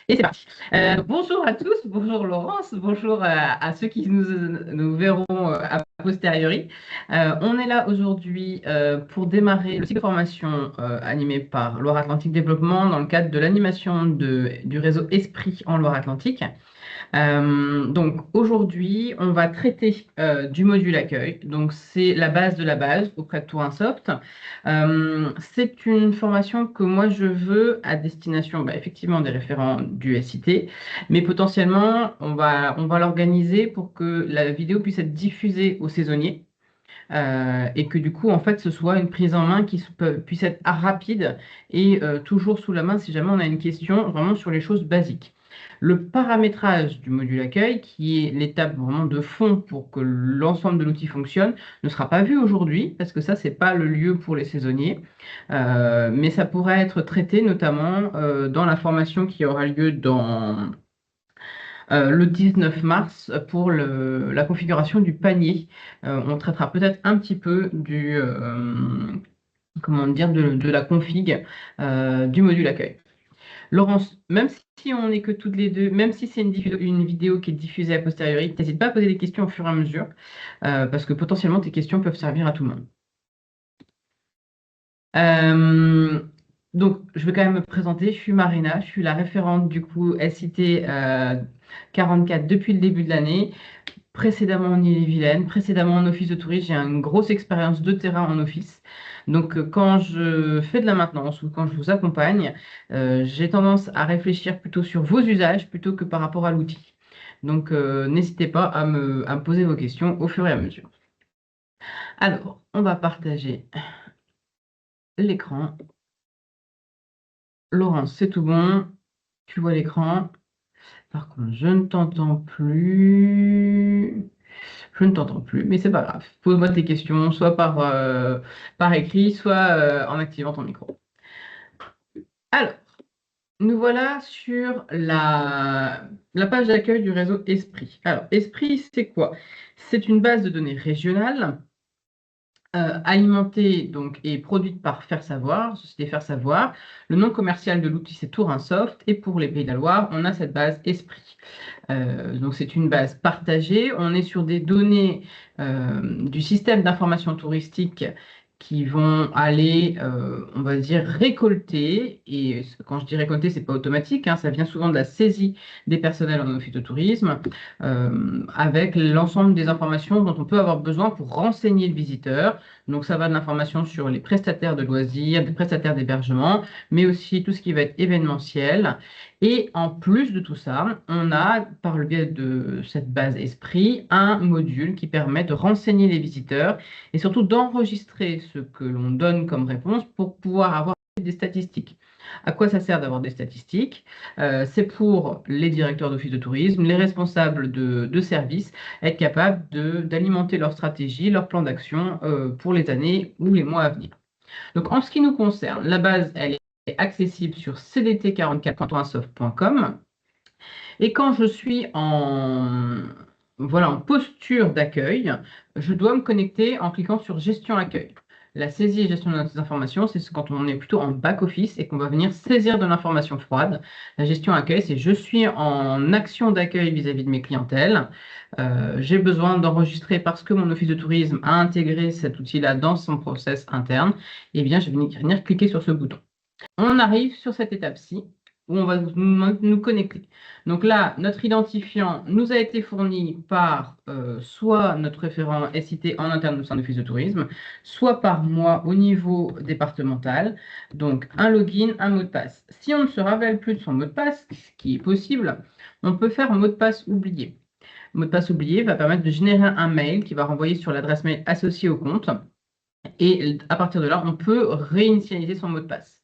Et c'est parti. Bonjour à tous, bonjour Laurence, bonjour à ceux qui nous verront a posteriori. On est là aujourd'hui pour démarrer le cycle de formation animé par Loire-Atlantique Développement dans le cadre de l'animation du réseau Esprit en Loire-Atlantique. Donc aujourd'hui, on va traiter du module accueil. Donc c'est la base de la base auprès de Tourinsoft. C'est une formation que moi je veux à destination effectivement des référents du SIT, mais potentiellement on va l'organiser pour que la vidéo puisse être diffusée aux saisonniers. Et que du coup, en fait, ce soit une prise en main puisse être rapide et toujours sous la main si jamais on a une question vraiment sur les choses basiques. Le paramétrage du module accueil, qui est l'étape vraiment de fond pour que l'ensemble de l'outil fonctionne, ne sera pas vu aujourd'hui, parce que ça, c'est pas le lieu pour les saisonniers. Mais ça pourrait être traité notamment dans la formation qui aura lieu le 19 mars pour la configuration du panier. On traitera peut-être un petit peu comment dire, de la config du module accueil. Laurence, même si on n'est que toutes les deux, même si c'est une vidéo qui est diffusée a posteriori, n'hésite pas à poser des questions au fur et à mesure, parce que potentiellement tes questions peuvent servir à tout le monde. Euh, donc, je vais quand même me présenter. Je suis Marina, je suis la référente du coup SIT 44 depuis le début de l'année. Précédemment en Ille-et-Vilaine, précédemment en office de tourisme, j'ai une grosse expérience de terrain en office. Donc, quand je fais de la maintenance ou quand je vous accompagne, j'ai tendance à réfléchir plutôt sur vos usages plutôt que par rapport à l'outil. Donc, n'hésitez pas à me poser vos questions au fur et à mesure. Alors, on va partager l'écran. Laurence, c'est tout bon. Tu vois l'écran. Par contre, je ne t'entends plus. Je ne t'entends plus, mais c'est pas grave. Pose-moi tes questions, soit par écrit, soit en activant ton micro. Alors, nous voilà sur la page d'accueil du réseau Esprit. Alors, Esprit, c'est quoi? C'est une base de données régionale alimentée donc, et produite par Faire Savoir, société Faire Savoir. Le nom commercial de l'outil, c'est Tourinsoft. Et pour les Pays de la Loire, on a cette base Esprit. Donc c'est une base partagée. On est sur des données du système d'information touristique qui vont aller, on va dire, récolter. Et quand je dis récolter, c'est pas automatique, hein, ça vient souvent de la saisie des personnels en office de tourisme, avec l'ensemble des informations dont on peut avoir besoin pour renseigner le visiteur. Donc ça va de l'information sur les prestataires de loisirs, des prestataires d'hébergement, mais aussi tout ce qui va être événementiel. Et en plus de tout ça, on a, par le biais de cette base Esprit, un module qui permet de renseigner les visiteurs et surtout d'enregistrer ce que l'on donne comme réponse pour pouvoir avoir des statistiques. À quoi ça sert d'avoir des statistiques? C'est pour les directeurs d'office de tourisme, les responsables de services, être capables d'alimenter leur stratégie, leur plan d'action pour les années ou les mois à venir. Donc, en ce qui nous concerne, la base, elle est accessible sur cdt44.soft.com. Et quand je suis en posture d'accueil, je dois me connecter en cliquant sur Gestion accueil. La saisie et gestion des informations, c'est quand on est plutôt en back-office et qu'on va venir saisir de l'information froide. La gestion accueil, c'est je suis en action d'accueil vis-à-vis de mes clientèles. J'ai besoin d'enregistrer parce que mon office de tourisme a intégré cet outil-là dans son process interne. Eh bien, je vais venir cliquer sur ce bouton. On arrive sur cette étape-ci où on va nous connecter. Donc là, notre identifiant nous a été fourni par soit notre référent SIT en interne au sein de l'office de tourisme, soit par moi au niveau départemental. Donc un login, un mot de passe. Si on ne se rappelle plus de son mot de passe, ce qui est possible, on peut faire un mot de passe oublié. Le mot de passe oublié va permettre de générer un mail qui va renvoyer sur l'adresse mail associée au compte. Et à partir de là, on peut réinitialiser son mot de passe.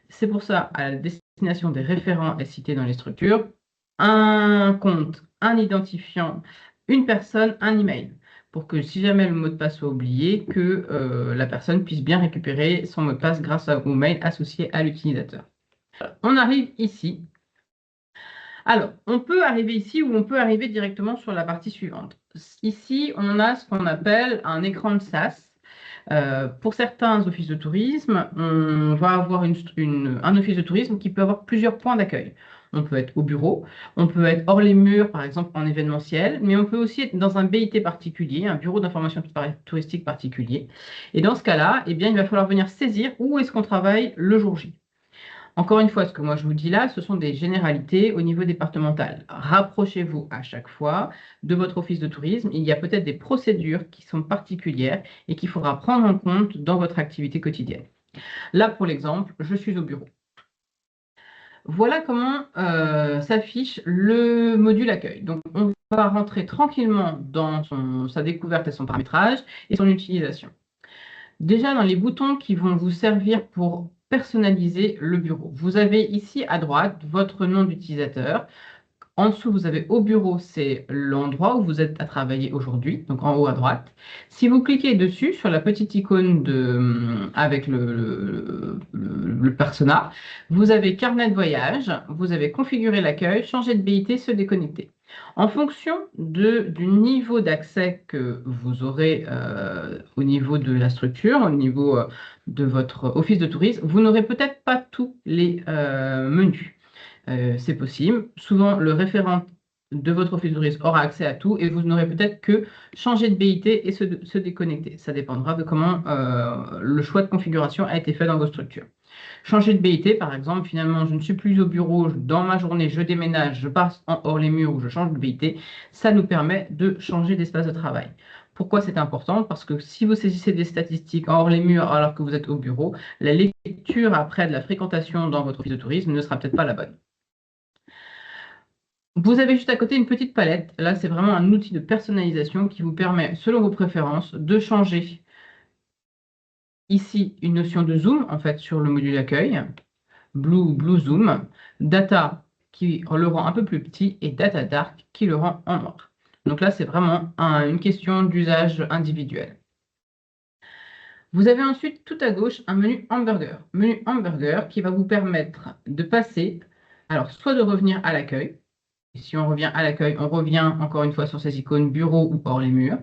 C'est pour ça, à la destination des référents cités dans les structures, un compte, un identifiant, une personne, un email, pour que si jamais le mot de passe soit oublié, que la personne puisse bien récupérer son mot de passe grâce au mail associé à l'utilisateur. On arrive ici. Alors, on peut arriver ici ou on peut arriver directement sur la partie suivante. Ici, on a ce qu'on appelle un écran de SAS. Pour certains offices de tourisme, on va avoir un office de tourisme qui peut avoir plusieurs points d'accueil. On peut être au bureau, on peut être hors les murs, par exemple en événementiel, mais on peut aussi être dans un BIT particulier, un bureau d'information touristique particulier. Et dans ce cas-là, eh bien, il va falloir venir saisir où est-ce qu'on travaille le jour J. Encore une fois, ce que moi je vous dis là, ce sont des généralités au niveau départemental. Rapprochez-vous à chaque fois de votre office de tourisme. Il y a peut-être des procédures qui sont particulières et qu'il faudra prendre en compte dans votre activité quotidienne. Là, pour l'exemple, je suis au bureau. Voilà comment s'affiche le module accueil. Donc, on va rentrer tranquillement dans sa découverte et son paramétrage et son utilisation. Déjà, dans les boutons qui vont vous servir pour personnaliser le bureau, vous avez ici à droite votre nom d'utilisateur. En dessous, vous avez au bureau, c'est l'endroit où vous êtes à travailler aujourd'hui, donc en haut à droite. Si vous cliquez dessus, sur la petite icône avec le persona, vous avez carnet de voyage, vous avez configuré l'accueil, changer de BIT, se déconnecter. En fonction du niveau d'accès que vous aurez au niveau de la structure, au niveau de votre office de tourisme, vous n'aurez peut-être pas tous les menus. C'est possible. Souvent, le référent de votre office de tourisme aura accès à tout et vous n'aurez peut-être que changer de BIT et se déconnecter. Ça dépendra de comment le choix de configuration a été fait dans vos structures. Changer de BIT, par exemple, finalement, je ne suis plus au bureau, dans ma journée, je déménage, je passe en hors les murs ou je change de BIT, ça nous permet de changer d'espace de travail. Pourquoi c'est important? Parce que si vous saisissez des statistiques hors les murs alors que vous êtes au bureau, la lecture après de la fréquentation dans votre office de tourisme ne sera peut-être pas la bonne. Vous avez juste à côté une petite palette. Là, c'est vraiment un outil de personnalisation qui vous permet, selon vos préférences, de changer ici une notion de zoom, en fait, sur le module accueil, Blue Zoom, Data qui le rend un peu plus petit et Data Dark qui le rend en noir. Donc là, c'est vraiment une question d'usage individuel. Vous avez ensuite tout à gauche un menu hamburger. Menu hamburger qui va vous permettre de passer, alors soit de revenir à l'accueil. Si on revient à l'accueil, on revient encore une fois sur ces icônes bureau ou hors les murs.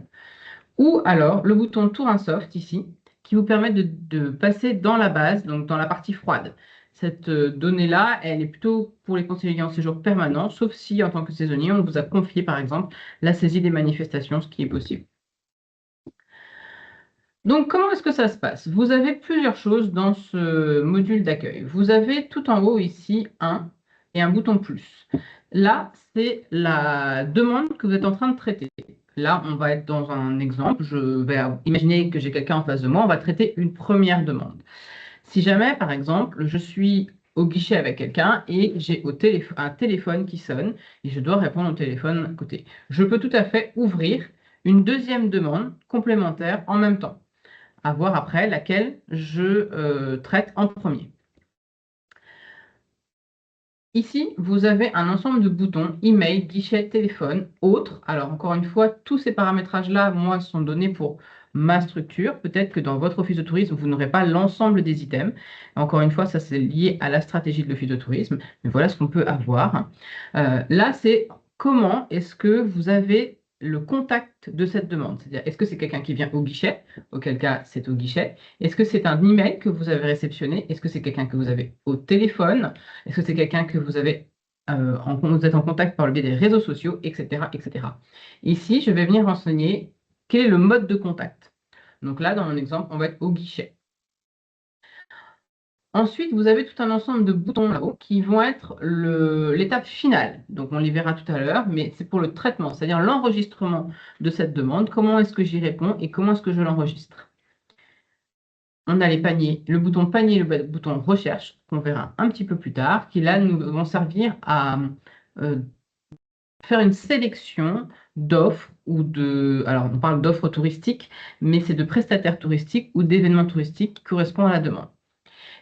Ou alors le bouton Tour un soft ici, qui vous permet de passer dans la base, donc dans la partie froide. Cette donnée-là, elle est plutôt pour les conseillers en séjour permanent, sauf si en tant que saisonnier, on vous a confié par exemple la saisie des manifestations, ce qui est possible. Donc, comment est-ce que ça se passe? Vous avez plusieurs choses dans ce module d'accueil. Vous avez tout en haut ici un et un bouton plus. Là, c'est la demande que vous êtes en train de traiter. Là, on va être dans un exemple. Je vais imaginer que j'ai quelqu'un en face de moi. On va traiter une première demande. Si jamais, par exemple, je suis au guichet avec quelqu'un et j'ai un téléphone qui sonne et je dois répondre au téléphone à côté, je peux tout à fait ouvrir une deuxième demande complémentaire en même temps, à voir après laquelle je traite en premier. Ici, vous avez un ensemble de boutons, email, guichet, téléphone, autres. Alors, encore une fois, tous ces paramétrages-là, moi, sont donnés pour ma structure. Peut-être que dans votre office de tourisme, vous n'aurez pas l'ensemble des items. Encore une fois, ça, c'est lié à la stratégie de l'office de tourisme. Mais voilà ce qu'on peut avoir. Là, c'est comment est-ce que vous avez le contact de cette demande. C'est-à-dire, est-ce que c'est quelqu'un qui vient au guichet? Auquel cas, c'est au guichet. Est-ce que c'est un email que vous avez réceptionné? Est-ce que c'est quelqu'un que vous avez au téléphone? Est-ce que c'est quelqu'un que vous avez vous êtes en contact par le biais des réseaux sociaux, etc., etc. Ici, je vais venir renseigner quel est le mode de contact. Donc là, dans mon exemple, on va être au guichet. Ensuite, vous avez tout un ensemble de boutons là-haut qui vont être l'étape finale. Donc, on les verra tout à l'heure, mais c'est pour le traitement, c'est-à-dire l'enregistrement de cette demande. Comment est-ce que j'y réponds et comment est-ce que je l'enregistre? On a les paniers, le bouton panier et le bouton recherche, qu'on verra un petit peu plus tard, qui là nous vont servir à faire une sélection d'offres alors on parle d'offres touristiques, mais c'est de prestataires touristiques ou d'événements touristiques qui correspondent à la demande.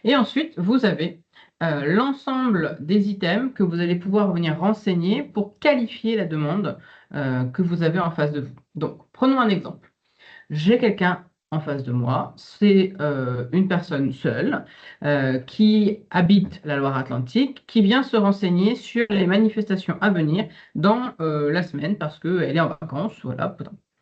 Et ensuite, vous avez l'ensemble des items que vous allez pouvoir venir renseigner pour qualifier la demande que vous avez en face de vous. Donc, prenons un exemple. J'ai quelqu'un en face de moi, c'est une personne seule qui habite la Loire-Atlantique, qui vient se renseigner sur les manifestations à venir dans la semaine parce qu'elle est en vacances, voilà,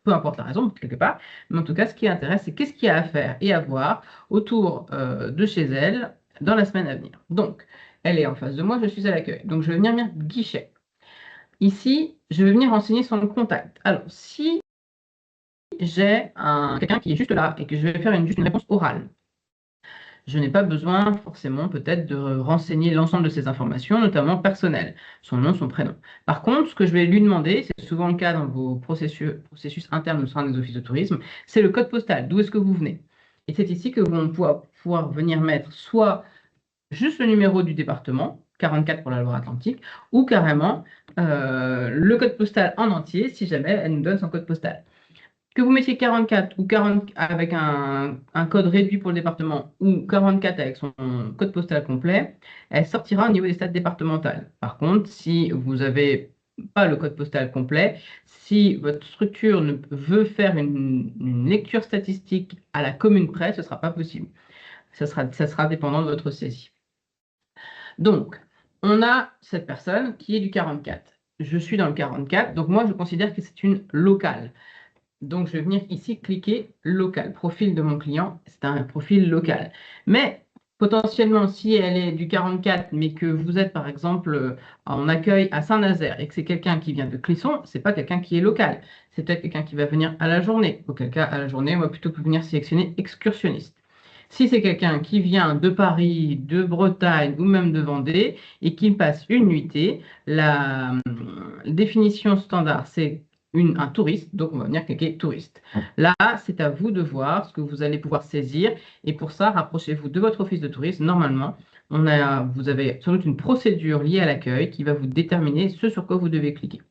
peu importe la raison, quelque part. Mais en tout cas, ce qui intéresse, c'est qu'est-ce qu'il y a à faire et à voir autour de chez elle dans la semaine à venir. Donc, elle est en face de moi, je suis à l'accueil. Donc, je vais venir mettre guichet. Ici, je vais venir renseigner son contact. Alors, si j'ai quelqu'un qui est juste là et que je vais faire juste une réponse orale, je n'ai pas besoin forcément peut-être de renseigner l'ensemble de ces informations, notamment personnelles, son nom, son prénom. Par contre, ce que je vais lui demander, c'est souvent le cas dans vos processus internes au sein des offices de tourisme, c'est le code postal, d'où est-ce que vous venez. Et c'est ici que vous allez pouvoir venir mettre soit juste le numéro du département, 44 pour la Loire-Atlantique, ou carrément le code postal en entier, si jamais elle nous donne son code postal. Que vous mettiez 44 ou 40 avec un code réduit pour le département ou 44 avec son code postal complet, elle sortira au niveau des stats départementales. Par contre, si vous n'avez pas le code postal complet, si votre structure veut faire une lecture statistique à la commune près, ce ne sera pas possible. Ça sera dépendant de votre saisie. Donc, on a cette personne qui est du 44. Je suis dans le 44, donc moi je considère que c'est une locale. Donc, je vais venir ici cliquer local. Profil de mon client, c'est un profil local. Mais potentiellement, si elle est du 44, mais que vous êtes par exemple en accueil à Saint-Nazaire et que c'est quelqu'un qui vient de Clisson, ce n'est pas quelqu'un qui est local. C'est peut-être quelqu'un qui va venir à la journée. Auquel cas, à la journée, on va plutôt venir sélectionner excursionniste. Si c'est quelqu'un qui vient de Paris, de Bretagne ou même de Vendée et qui passe une nuitée, la définition standard, c'est un touriste, donc on va venir cliquer touriste. Là, c'est à vous de voir ce que vous allez pouvoir saisir et pour ça, rapprochez-vous de votre office de tourisme. Normalement, vous avez sans doute une procédure liée à l'accueil qui va vous déterminer ce sur quoi vous devez cliquer.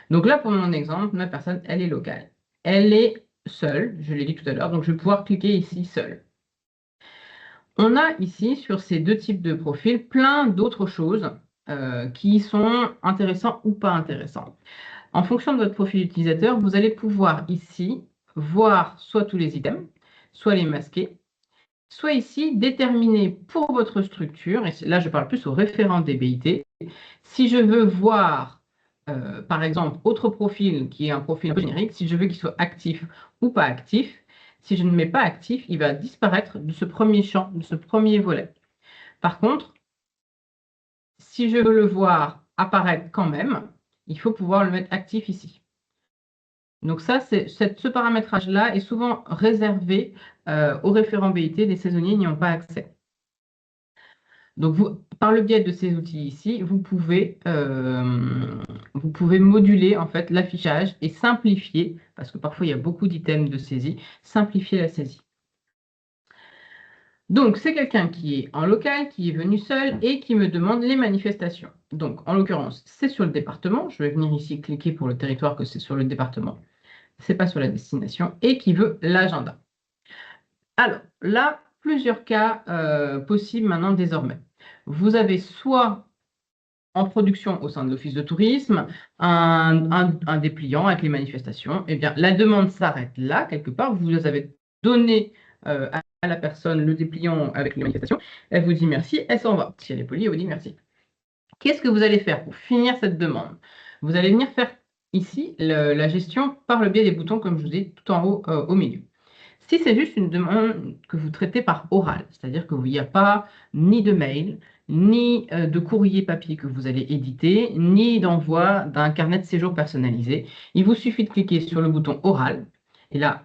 Donc là, pour mon exemple, ma personne, elle est locale. Elle est seule, je l'ai dit tout à l'heure, donc je vais pouvoir cliquer ici seule. On a ici, sur ces deux types de profils, plein d'autres choses qui sont intéressants ou pas intéressants. En fonction de votre profil utilisateur, vous allez pouvoir ici voir soit tous les items, soit les masquer, soit ici déterminer pour votre structure, et là je parle plus au référent des BIT, si je veux voir par exemple autre profil qui est un profil un peu générique, si je veux qu'il soit actif ou pas actif, si je ne mets pas actif, il va disparaître de ce premier champ, de ce premier volet. Par contre, si je veux le voir apparaître quand même, il faut pouvoir le mettre actif ici. Donc ça, ce paramétrage-là est souvent réservé aux référents BIT, les saisonniers n'y ont pas accès. Donc, par le biais de ces outils ici, vous pouvez moduler en fait l'affichage et simplifier, parce que parfois il y a beaucoup d'items de saisie, simplifier la saisie. Donc, c'est quelqu'un qui est en local, qui est venu seul et qui me demande les manifestations. Donc, en l'occurrence, c'est sur le département. Je vais venir ici cliquer pour le territoire que c'est sur le département. Ce n'est pas sur la destination, et qui veut l'agenda. Alors, là, plusieurs cas possibles maintenant désormais. Vous avez soit en production au sein de l'office de tourisme, un dépliant avec les manifestations. Eh bien, la demande s'arrête là, quelque part. Vous avez donné à la personne le dépliant avec les manifestations. Elle vous dit merci, elle s'en va. Si elle est polie, elle vous dit merci. Qu'est-ce que vous allez faire pour finir cette demande? Vous allez venir faire ici la gestion par le biais des boutons, comme je vous ai dit tout en haut au milieu. Si c'est juste une demande que vous traitez par oral, c'est-à-dire qu'il n'y a pas ni de mail, ni de courrier papier que vous allez éditer, ni d'envoi d'un carnet de séjour personnalisé, il vous suffit de cliquer sur le bouton oral, et là,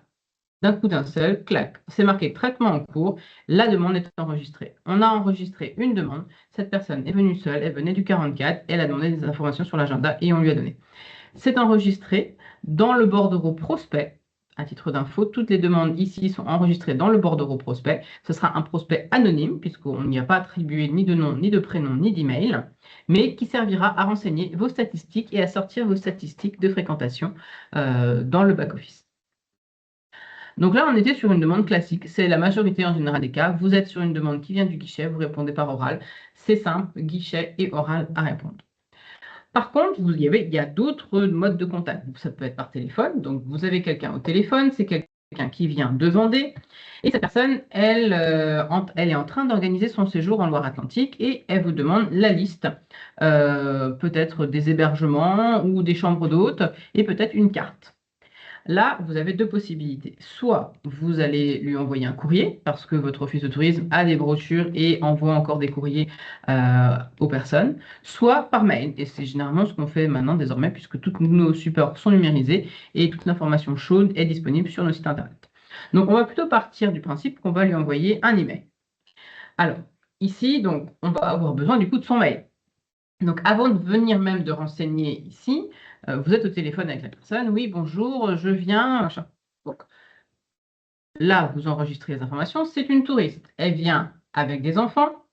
d'un coup d'un seul, clac, c'est marqué traitement en cours, la demande est enregistrée. On a enregistré une demande, cette personne est venue seule, elle venait du 44, elle a demandé des informations sur l'agenda et on lui a donné. C'est enregistré dans le bordereau prospect. À titre d'info, toutes les demandes ici sont enregistrées dans le bordereau prospect. Ce sera un prospect anonyme, puisqu'on n'y a pas attribué ni de nom, ni de prénom, ni d'email, mais qui servira à renseigner vos statistiques et à sortir vos statistiques de fréquentation dans le back-office. Donc là, on était sur une demande classique. C'est la majorité en général des cas. Vous êtes sur une demande qui vient du guichet, vous répondez par oral. C'est simple, guichet et oral à répondre. Par contre, il y a d'autres modes de contact. Ça peut être par téléphone. Donc, vous avez quelqu'un au téléphone, c'est quelqu'un qui vient de Vendée. Et cette personne, elle est en train d'organiser son séjour en Loire-Atlantique et elle vous demande la liste, peut-être des hébergements ou des chambres d'hôtes et peut-être une carte. Là, vous avez deux possibilités. Soit vous allez lui envoyer un courrier, parce que votre office de tourisme a des brochures et envoie encore des courriers aux personnes, soit par mail. Et c'est généralement ce qu'on fait maintenant désormais, puisque tous nos supports sont numérisés et toute l'information chaude est disponible sur nos sites Internet. Donc, on va plutôt partir du principe qu'on va lui envoyer un email. Alors, ici, donc, on va avoir besoin du coup de son mail. Donc, avant de venir même de renseigner ici, vous êtes au téléphone avec la personne. Oui, bonjour, je viens. Machin. Donc, là, vous enregistrez les informations. C'est une touriste. Elle vient avec des enfants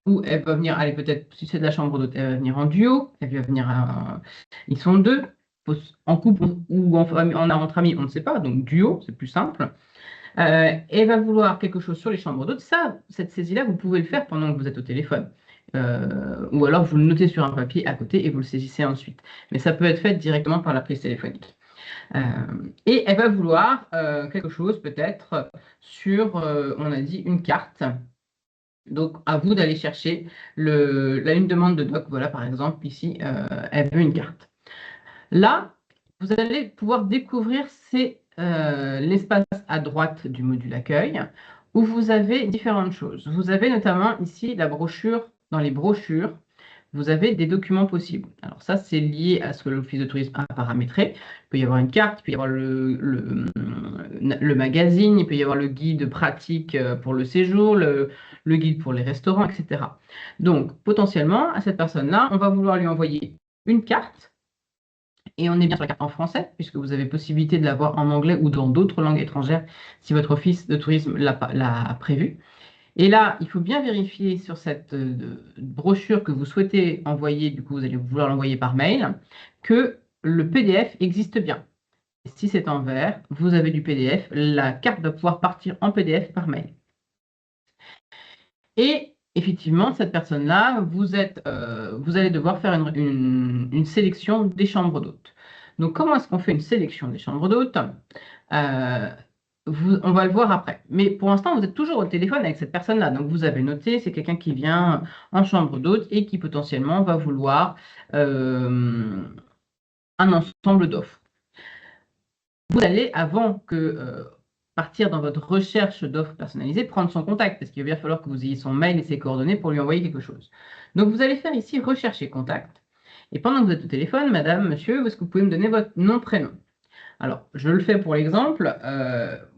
ou elle va venir, allez, peut-être, si c'est de la chambre d'hôte, elle va venir en duo. Elle va venir, ils sont deux, en couple ou entre amis, on ne sait pas. Donc, duo, c'est plus simple. Et va vouloir quelque chose sur les chambres d'hôtes. Ça, cette saisie-là, vous pouvez le faire pendant que vous êtes au téléphone. Ou alors vous le notez sur un papier à côté et vous le saisissez ensuite. Mais ça peut être fait directement par la prise téléphonique. Et elle va vouloir quelque chose peut-être sur, on a dit, une carte. Donc à vous d'aller chercher une demande de doc. Voilà, par exemple, ici, elle veut une carte. Là, vous allez pouvoir découvrir l'espace à droite du module accueil où vous avez différentes choses. Vous avez notamment ici la brochure. Dans les brochures, vous avez des documents possibles. Alors ça, c'est lié à ce que l'Office de tourisme a paramétré. Il peut y avoir une carte, il peut y avoir le magazine, il peut y avoir le guide pratique pour le séjour, le guide pour les restaurants, etc. Donc, potentiellement, à cette personne-là, on va vouloir lui envoyer une carte. Et on est bien sur la carte en français, puisque vous avez possibilité de l'avoir en anglais ou dans d'autres langues étrangères si votre office de tourisme l'a prévu. Et là, il faut bien vérifier sur cette brochure que vous souhaitez envoyer, du coup, vous allez vouloir l'envoyer par mail, que le PDF existe bien. Si c'est en vert, vous avez du PDF, la carte doit pouvoir partir en PDF par mail. Et effectivement, cette personne-là, vous allez devoir faire une sélection des chambres d'hôtes. Donc, comment est-ce qu'on fait une sélection des chambres d'hôtes? On va le voir après. Mais pour l'instant, vous êtes toujours au téléphone avec cette personne-là. Donc, vous avez noté, c'est quelqu'un qui vient en chambre d'hôte et qui potentiellement va vouloir un ensemble d'offres. Vous allez, avant que partir dans votre recherche d'offres personnalisées, prendre son contact, parce qu'il va bien falloir que vous ayez son mail et ses coordonnées pour lui envoyer quelque chose. Donc, vous allez faire ici rechercher contact. Et pendant que vous êtes au téléphone, madame, monsieur, est-ce que vous pouvez me donner votre nom, prénom? Alors, je le fais pour l'exemple.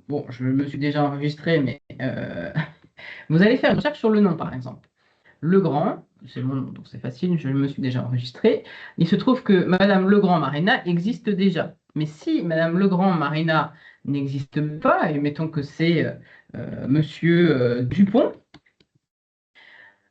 Bon, je me suis déjà enregistré, mais vous allez faire une recherche sur le nom, par exemple. Legrand, c'est mon nom, donc c'est facile, je me suis déjà enregistré. Il se trouve que Madame Legrand Marina existe déjà. Mais si Madame Legrand Marina n'existe pas, et mettons que c'est Monsieur Dupont,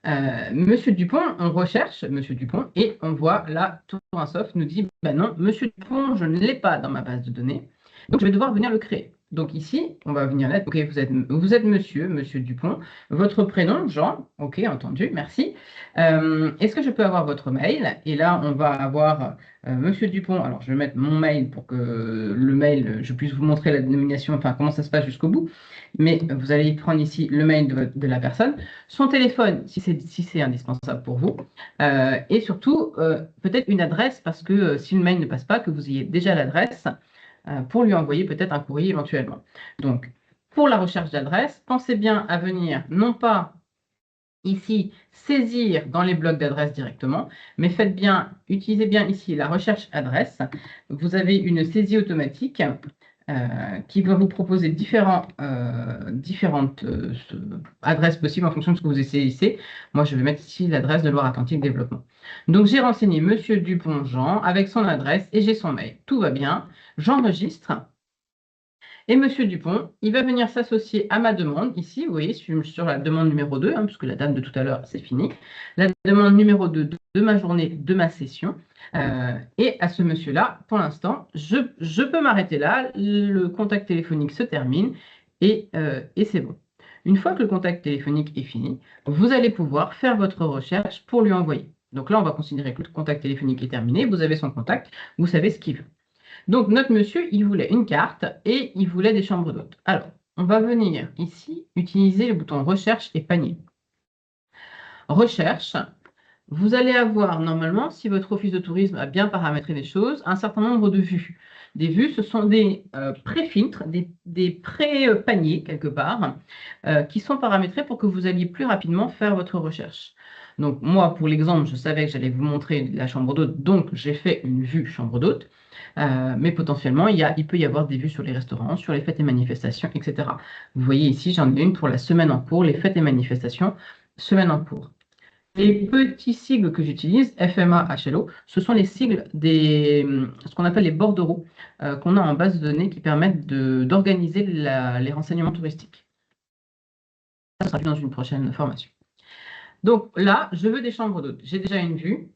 Monsieur Dupont, on recherche Monsieur Dupont et on voit là, Tourinsoft nous dit, ben non, Monsieur Dupont, je ne l'ai pas dans ma base de données, donc je vais devoir venir le créer. Donc ici, on va venir là, ok, vous êtes Monsieur Dupont, votre prénom, Jean, ok, entendu, merci. Est-ce que je peux avoir votre mail? Et là, on va avoir Monsieur Dupont, alors je vais mettre mon mail pour que le mail, je puisse vous montrer la dénomination, enfin comment ça se passe jusqu'au bout, mais vous allez prendre ici le mail de la personne, son téléphone, si c'est indispensable pour vous, et surtout, peut-être une adresse, parce que si le mail ne passe pas, que vous ayez déjà l'adresse pour lui envoyer peut-être un courrier éventuellement. Donc, pour la recherche d'adresse, pensez bien à venir, non pas ici, saisir dans les blocs d'adresse directement, mais utilisez bien ici la recherche adresse. Vous avez une saisie automatique qui va vous proposer différentes adresses possibles en fonction de ce que vous essayez. Moi, je vais mettre ici l'adresse de Loire-Atlantique Développement. Donc, j'ai renseigné Monsieur Dupont-Jean avec son adresse et j'ai son mail. Tout va bien. J'enregistre. Et Monsieur Dupont, il va venir s'associer à ma demande. Ici, vous voyez, sur la demande numéro 2, puisque la dame de tout à l'heure, c'est fini. La demande numéro 2 de ma journée, de ma session. Et à ce monsieur-là, pour l'instant, je peux m'arrêter là. Le contact téléphonique se termine et c'est bon. Une fois que le contact téléphonique est fini, vous allez pouvoir faire votre recherche pour lui envoyer. Donc là, on va considérer que le contact téléphonique est terminé. Vous avez son contact, vous savez ce qu'il veut. Donc, notre monsieur, il voulait une carte et il voulait des chambres d'hôtes. Alors, on va venir ici utiliser le bouton Recherche et panier. Recherche, vous allez avoir normalement, si votre office de tourisme a bien paramétré les choses, un certain nombre de vues. Des vues, ce sont des pré-filtres, des pré-paniers, quelque part, qui sont paramétrés pour que vous alliez plus rapidement faire votre recherche. Donc, moi, pour l'exemple, je savais que j'allais vous montrer la chambre d'hôte, donc j'ai fait une vue chambre d'hôte. Mais potentiellement, il peut y avoir des vues sur les restaurants, sur les fêtes et manifestations, etc. Vous voyez ici, j'en ai une pour la semaine en cours, les fêtes et manifestations, semaine en cours. Les petits sigles que j'utilise, FMA, HLO, ce sont les sigles ce qu'on appelle les bordereaux qu'on a en base de données qui permettent d'organiser les renseignements touristiques. Ça sera vu dans une prochaine formation. Donc là, je veux des chambres d'hôtes. J'ai déjà une vue.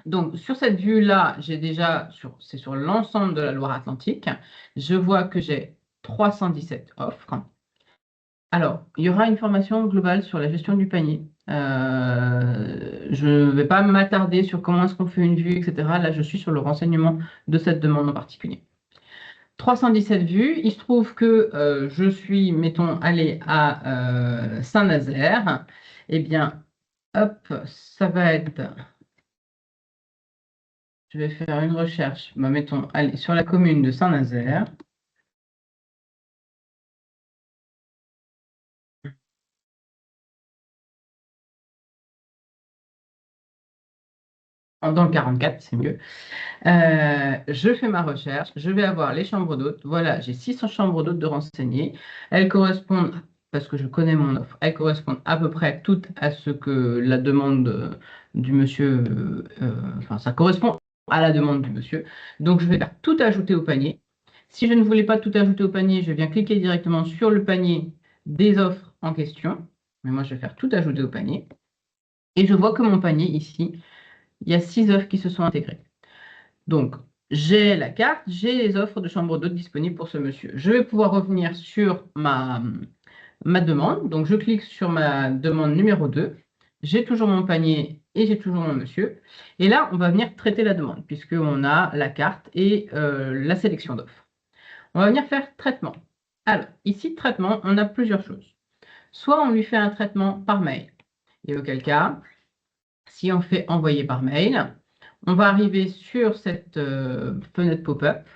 Donc sur cette vue-là, c'est sur l'ensemble de la Loire-Atlantique. Je vois que j'ai 317 offres. Alors, il y aura une formation globale sur la gestion du panier. Je ne vais pas m'attarder sur comment est-ce qu'on fait une vue, etc. Là, je suis sur le renseignement de cette demande en particulier. 317 vues. Il se trouve que je suis, mettons, allé à Saint-Nazaire. Eh bien, hop, ça va être... Je vais faire une recherche, mettons, allez, sur la commune de Saint-Nazaire. Dans le 44, c'est mieux. Je fais ma recherche, je vais avoir les chambres d'hôtes. Voilà, j'ai 600 chambres d'hôtes de renseignées. Elles correspondent, parce que je connais mon offre, elles correspondent à peu près toutes à ce que la demande du monsieur, enfin, ça correspond à la demande du monsieur. Donc, je vais faire tout ajouter au panier. Si je ne voulais pas tout ajouter au panier, je viens cliquer directement sur le panier des offres en question. Mais moi, je vais faire tout ajouter au panier. Et je vois que mon panier ici, il y a 6 offres qui se sont intégrées. Donc, j'ai la carte, j'ai les offres de chambre d'hôte disponibles pour ce monsieur. Je vais pouvoir revenir sur ma demande. Donc, je clique sur ma demande numéro 2. J'ai toujours mon panier et j'ai toujours mon monsieur. Et là, on va venir traiter la demande puisqu'on a la carte et la sélection d'offres. On va venir faire traitement. Alors, ici, traitement, on a plusieurs choses. Soit on lui fait un traitement par mail. Et auquel cas, si on fait envoyer par mail, on va arriver sur cette fenêtre pop-up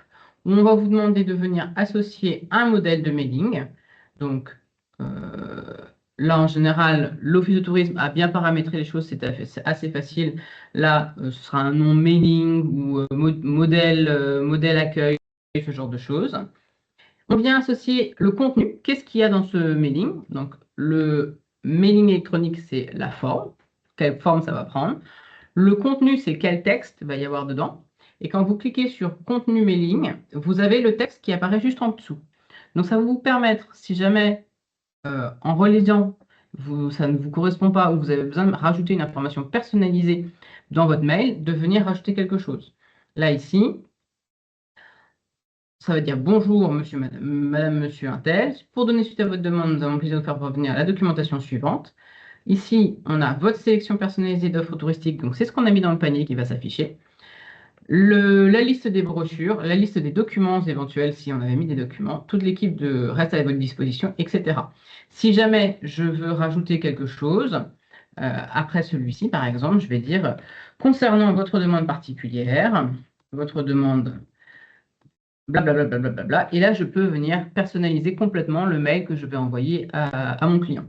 où on va vous demander de venir associer un modèle de mailing. Donc là, en général, l'Office de tourisme a bien paramétré les choses, c'est assez facile. Là, ce sera un nom mailing ou modèle accueil, ce genre de choses. On vient associer le contenu. Qu'est-ce qu'il y a dans ce mailing? Donc, le mailing électronique, c'est la forme. Quelle forme ça va prendre? Le contenu, c'est quel texte va y avoir dedans. Et quand vous cliquez sur contenu mailing, vous avez le texte qui apparaît juste en dessous. Donc, ça va vous permettre, si jamais en relisant, ça ne vous correspond pas ou vous avez besoin de rajouter une information personnalisée dans votre mail, de venir rajouter quelque chose. Là, ici, ça va dire bonjour, monsieur, madame, monsieur Intel. Pour donner suite à votre demande, nous avons le plaisir de faire parvenir la documentation suivante. Ici, on a votre sélection personnalisée d'offres touristiques. Donc, c'est ce qu'on a mis dans le panier qui va s'afficher. La liste des brochures, la liste des documents éventuels, si on avait mis des documents, toute l'équipe reste à votre disposition, etc. Si jamais je veux rajouter quelque chose, après celui-ci, par exemple, je vais dire concernant votre demande particulière, votre demande blablabla, bla, bla, bla, bla, et là, je peux venir personnaliser complètement le mail que je vais envoyer à mon client.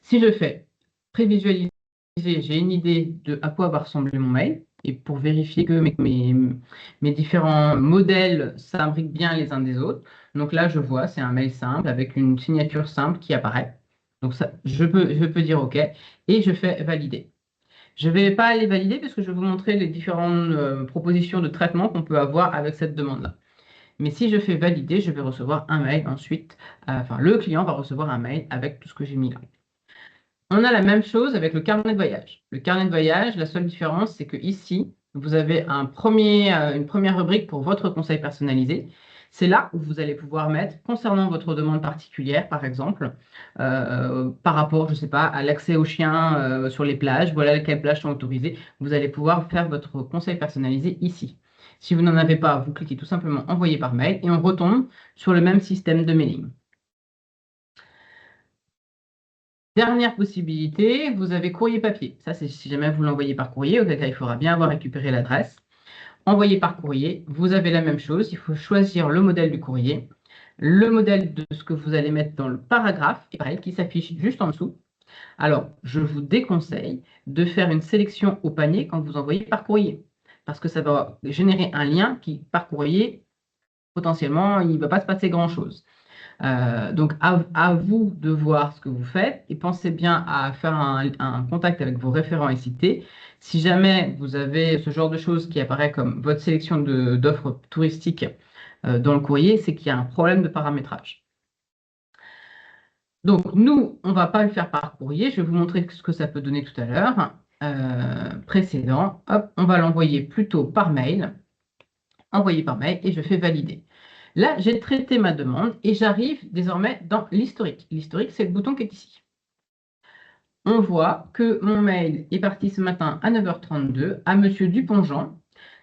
Si je fais prévisualiser, j'ai une idée de à quoi va ressembler mon mail. Et pour vérifier que mes différents modèles s'imbriquent bien les uns des autres. Donc là, je vois, c'est un mail simple avec une signature simple qui apparaît. Donc ça, je peux dire OK et je fais valider. Je ne vais pas aller valider parce que je vais vous montrer les différentes propositions de traitement qu'on peut avoir avec cette demande-là. Mais si je fais valider, je vais recevoir un mail ensuite. Enfin, le client va recevoir un mail avec tout ce que j'ai mis là. On a la même chose avec le carnet de voyage. Le carnet de voyage, la seule différence, c'est que ici, vous avez une première rubrique pour votre conseil personnalisé. C'est là où vous allez pouvoir mettre, concernant votre demande particulière, par exemple, par rapport, je ne sais pas, à l'accès aux chiens sur les plages, voilà quelles plages sont autorisées, vous allez pouvoir faire votre conseil personnalisé ici. Si vous n'en avez pas, vous cliquez tout simplement envoyer par mail et on retombe sur le même système de mailing. Dernière possibilité, vous avez courrier papier. Ça, c'est si jamais vous l'envoyez par courrier, auquel cas il faudra bien avoir récupéré l'adresse. Envoyer par courrier, vous avez la même chose. Il faut choisir le modèle du courrier, le modèle de ce que vous allez mettre dans le paragraphe, et pareil, qui s'affiche juste en dessous. Alors, je vous déconseille de faire une sélection au panier quand vous envoyez par courrier, parce que ça va générer un lien qui, par courrier, potentiellement, il ne va pas se passer grand-chose. Donc, à vous de voir ce que vous faites et pensez bien à faire un contact avec vos référents cités. Si jamais vous avez ce genre de choses qui apparaît comme votre sélection d'offres touristiques dans le courrier, c'est qu'il y a un problème de paramétrage. Donc, nous, on ne va pas le faire par courrier. Je vais vous montrer ce que ça peut donner tout à l'heure. Précédent, hop, on va l'envoyer plutôt par mail. Envoyer par mail et je fais valider. Là, j'ai traité ma demande et j'arrive désormais dans l'historique. L'historique, c'est le bouton qui est ici. On voit que mon mail est parti ce matin à 9h32 à Monsieur Dupont-Jean,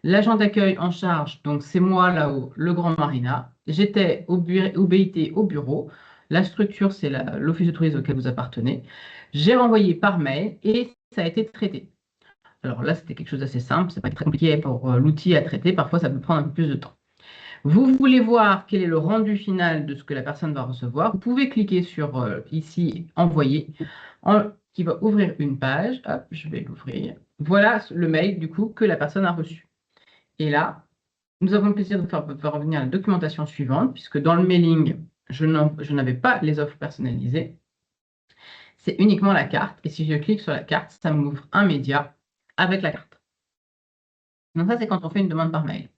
l'agent d'accueil en charge, donc c'est moi là-haut, le Grand Marina. J'étais au BIT au bureau. La structure, c'est l'office de tourisme auquel vous appartenez. J'ai renvoyé par mail et ça a été traité. Alors là, c'était quelque chose d'assez simple, c'est pas très compliqué pour l'outil à traiter. Parfois, ça peut prendre un peu plus de temps. Vous voulez voir quel est le rendu final de ce que la personne va recevoir. Vous pouvez cliquer sur ici, envoyer, qui va ouvrir une page. Hop, je vais l'ouvrir. Voilà le mail du coup que la personne a reçu. Et là, nous avons le plaisir de faire revenir à la documentation suivante, puisque dans le mailing, je n'avais pas les offres personnalisées. C'est uniquement la carte. Et si je clique sur la carte, ça m'ouvre un média avec la carte. Donc ça, c'est quand on fait une demande par mail.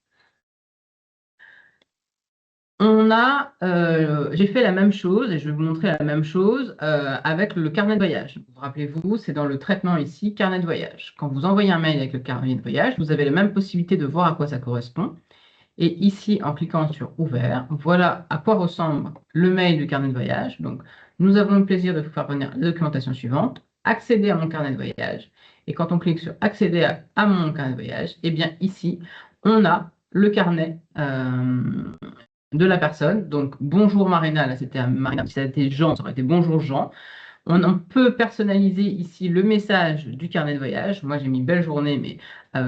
J'ai fait la même chose et je vais vous montrer la même chose avec le carnet de voyage. Vous rappelez-vous, c'est dans le traitement ici, carnet de voyage. Quand vous envoyez un mail avec le carnet de voyage, vous avez la même possibilité de voir à quoi ça correspond. Et ici, en cliquant sur Ouvert, voilà à quoi ressemble le mail du carnet de voyage. Donc, nous avons le plaisir de vous faire venir la documentation suivante, accéder à mon carnet de voyage. Et quand on clique sur Accéder à mon carnet de voyage, eh bien ici, on a le carnet de la personne. Donc, bonjour Marina, là c'était Marina, si ça avait été Jean, ça aurait été bonjour Jean. On peut personnaliser ici le message du carnet de voyage. Moi, j'ai mis belle journée, mais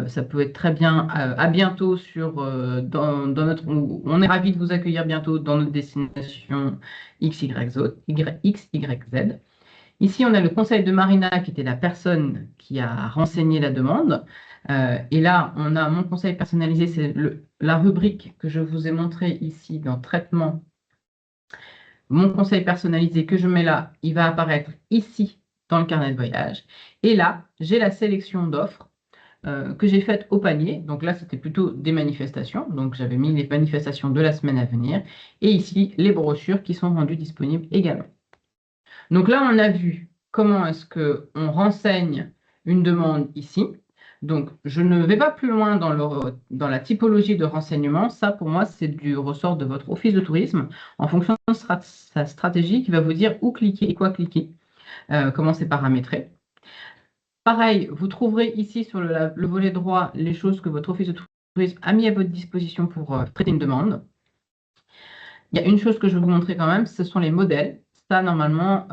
ça peut être très bien. À bientôt dans notre. On est ravis de vous accueillir bientôt dans notre destination XYZ. Ici, on a le conseil de Marina, qui était la personne qui a renseigné la demande. Et là, on a mon conseil personnalisé, c'est la rubrique que je vous ai montrée ici dans Traitement. Mon conseil personnalisé que je mets là, il va apparaître ici dans le carnet de voyage. Et là, j'ai la sélection d'offres que j'ai faites au panier. Donc là, c'était plutôt des manifestations. Donc j'avais mis les manifestations de la semaine à venir. Et ici, les brochures qui sont rendues disponibles également. Donc là, on a vu comment est-ce qu'on renseigne une demande ici. Donc, je ne vais pas plus loin dans la typologie de renseignement. Ça, pour moi, c'est du ressort de votre office de tourisme en fonction de sa stratégie qui va vous dire où cliquer et quoi cliquer, comment c'est paramétré. Pareil, vous trouverez ici sur le volet droit les choses que votre office de tourisme a mis à votre disposition pour traiter une demande. Il y a une chose que je vais vous montrer quand même, ce sont les modèles. Ça, normalement,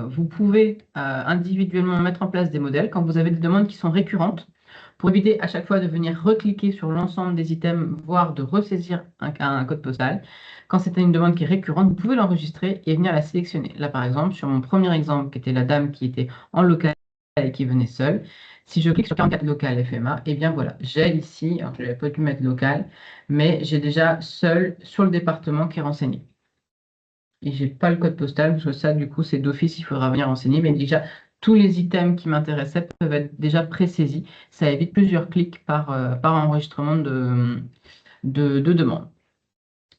vous pouvez individuellement mettre en place des modèles quand vous avez des demandes qui sont récurrentes pour éviter à chaque fois de venir recliquer sur l'ensemble des items, voire de ressaisir un code postal. Quand c'est une demande qui est récurrente, vous pouvez l'enregistrer et venir la sélectionner. Là, par exemple, sur mon premier exemple, qui était la dame qui était en local et qui venait seule, si je clique sur 44 local FMA, et bien voilà, j'ai ici, alors je n'avais pas pu mettre local, mais j'ai déjà seul sur le département qui est renseigné. Et je n'ai pas le code postal, parce que ça, du coup, c'est d'office, il faudra venir renseigner, mais déjà, tous les items qui m'intéressaient peuvent être déjà pré-saisis. Ça évite plusieurs clics par enregistrement de demande.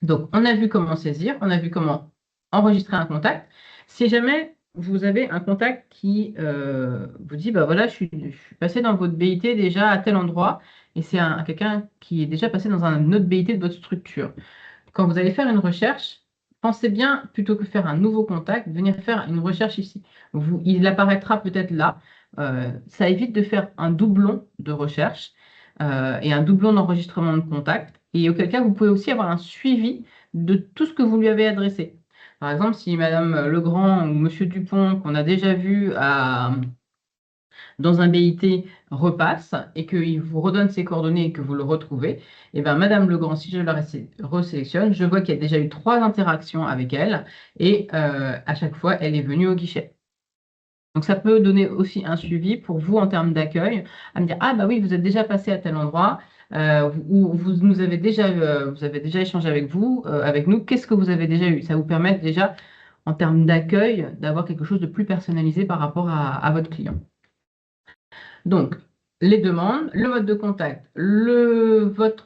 Donc, on a vu comment saisir, on a vu comment enregistrer un contact. Si jamais vous avez un contact qui vous dit, bah voilà, je suis passé dans votre BIT déjà à tel endroit, et c'est quelqu'un qui est déjà passé dans un autre BIT de votre structure. Quand vous allez faire une recherche, pensez bien, plutôt que faire un nouveau contact, venir faire une recherche ici. Il apparaîtra peut-être là. Ça évite de faire un doublon de recherche et un doublon d'enregistrement de contact. Et auquel cas, vous pouvez aussi avoir un suivi de tout ce que vous lui avez adressé. Par exemple, si Madame Legrand ou Monsieur Dupont, qu'on a déjà vu dans un BIT repasse et qu'il vous redonne ses coordonnées et que vous le retrouvez, et bien Madame Legrand, si je la resélectionne, je vois qu'il y a déjà eu 3 interactions avec elle et à chaque fois, elle est venue au guichet. Donc ça peut donner aussi un suivi pour vous en termes d'accueil, à me dire, ah bah oui, vous êtes déjà passé à tel endroit, ou vous avez déjà échangé avec nous, qu'est-ce que vous avez déjà eu? Ça vous permet déjà, en termes d'accueil, d'avoir quelque chose de plus personnalisé par rapport à votre client. Donc, les demandes, le mode de contact, votre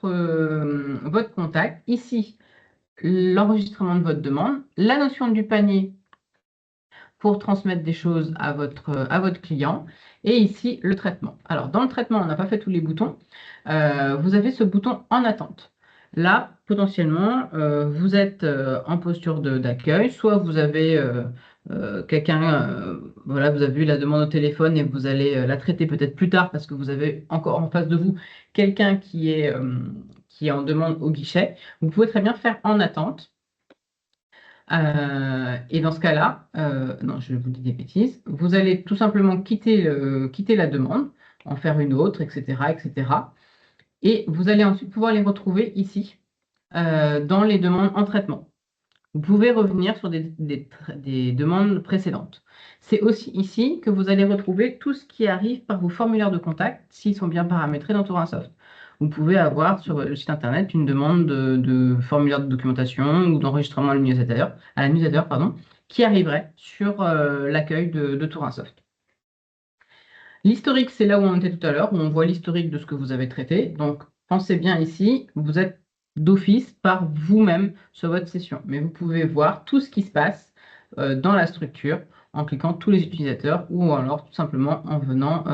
contact, ici, l'enregistrement de votre demande, la notion du panier pour transmettre des choses à votre client, et ici, le traitement. Alors, dans le traitement, on n'a pas fait tous les boutons. Vous avez ce bouton en attente. Là, potentiellement, vous êtes en posture d'accueil, soit vous avez quelqu'un, voilà, vous avez eu la demande au téléphone et vous allez la traiter peut-être plus tard parce que vous avez encore en face de vous quelqu'un qui est en demande au guichet. Vous pouvez très bien faire en attente. Et dans ce cas-là, non, je vous dis des bêtises, vous allez tout simplement quitter la demande, en faire une autre, etc., etc. Et vous allez ensuite pouvoir les retrouver ici, dans les demandes en traitement. Vous pouvez revenir sur des demandes précédentes. C'est aussi ici que vous allez retrouver tout ce qui arrive par vos formulaires de contact, s'ils sont bien paramétrés dans Tourinsoft. Vous pouvez avoir sur le site internet une demande de formulaire de documentation ou d'enregistrement à la newsletter, pardon, qui arriverait sur l'accueil de Tourinsoft. L'historique, c'est là où on était tout à l'heure, où on voit l'historique de ce que vous avez traité. Donc, pensez bien ici, vous êtes d'office par vous-même sur votre session. Mais vous pouvez voir tout ce qui se passe dans la structure en cliquant tous les utilisateurs ou alors tout simplement en venant,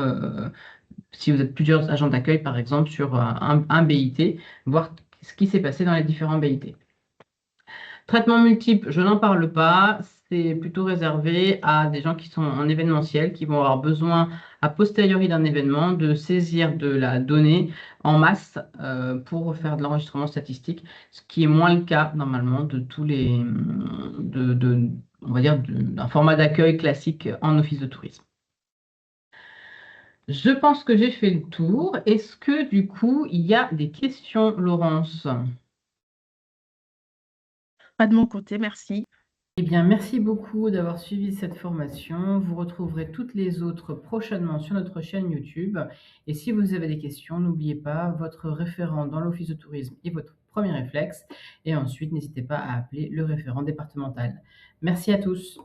si vous êtes plusieurs agents d'accueil, par exemple, sur un BIT, voir ce qui s'est passé dans les différents BIT. Traitement multiple, je n'en parle pas. C'est plutôt réservé à des gens qui sont en événementiel, qui vont avoir besoin, a posteriori d'un événement, de saisir de la donnée en masse pour faire de l'enregistrement statistique, ce qui est moins le cas normalement de tous les, on va dire, d'un format d'accueil classique en office de tourisme. Je pense que j'ai fait le tour. Est-ce que du coup, il y a des questions, Laurence? Pas de mon côté, merci. Eh bien, merci beaucoup d'avoir suivi cette formation. Vous retrouverez toutes les autres prochainement sur notre chaîne YouTube. Et si vous avez des questions, n'oubliez pas votre référent dans l'office de tourisme est votre premier réflexe. Et ensuite, n'hésitez pas à appeler le référent départemental. Merci à tous.